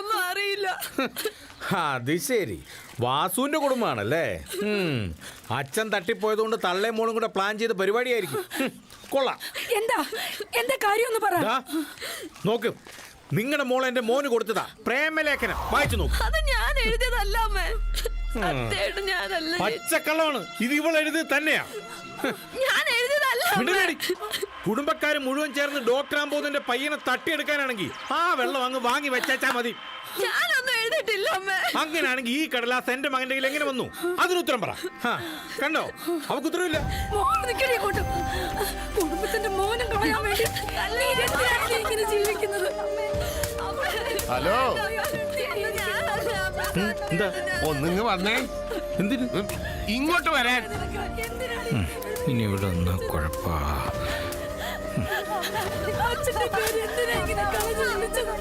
ഒന്നും അറിയില്ല. അത് ശരി, വാസുവിന്റെ കുടുംബമാണല്ലേ. അച്ഛൻ തട്ടിപ്പോയതുകൊണ്ട് തള്ളയും മോളും കൂടെ പ്ലാൻ ചെയ്ത പരിപാടിയായിരിക്കും. കൊള്ളാം. എന്താ കാര്യം ഒന്ന് പറ. നോക്ക്, നിങ്ങളുടെ മോൾ എന്റെ മോന് കൊടുത്തതാ പ്രേമലേഖനം. വായിച്ചു നോക്ക്. അത് ഞാൻ എഴുതിയതല്ല അമ്മേ. പച്ചക്കള്ളമാണ് ഇത്. ഇവൾ എഴുതി തന്നെയാ. ഞാൻ എഴുതിയതല്ല. കുടുംബക്കാര് മുഴുവൻ ചേർന്ന് ഡോക്ടർ ആകുമ്പോതിന്റെ പയ്യനെ തട്ടിയെടുക്കാനാണെങ്കിൽ ആ വെള്ളം അങ്ങ് വാങ്ങി വെച്ചാ മതി. ഞാനൊന്നും എഴുതിയിട്ടില്ല അമ്മേ. അങ്ങനെയാണെങ്കിൽ ഈ കടലാസ് എന്റെ മകന്റെ കയ്യിൽ എങ്ങനെ വന്നു? അതിനുത്തരം പറ. കണ്ടോ, അവക്ക് ഉത്തരവില്ല. കുടുംബത്തിന്റെ മോനം കളയാൻ വേണ്ടി ഇങ്ങനെ ജീവിക്കുന്നത്. ഹലോ, എന്താ ഒന്നിങ്ങ് വന്നേ. എന്തിന് ഇങ്ങോട്ട് വരാൻ. ഇനി ഇവിടെ ഒന്നും കുഴപ്പാ. അച്ഛന്റെ പേര് എന്തിനാ ഇങ്ങനെ കളഞ്ഞു വിളിച്ചത്?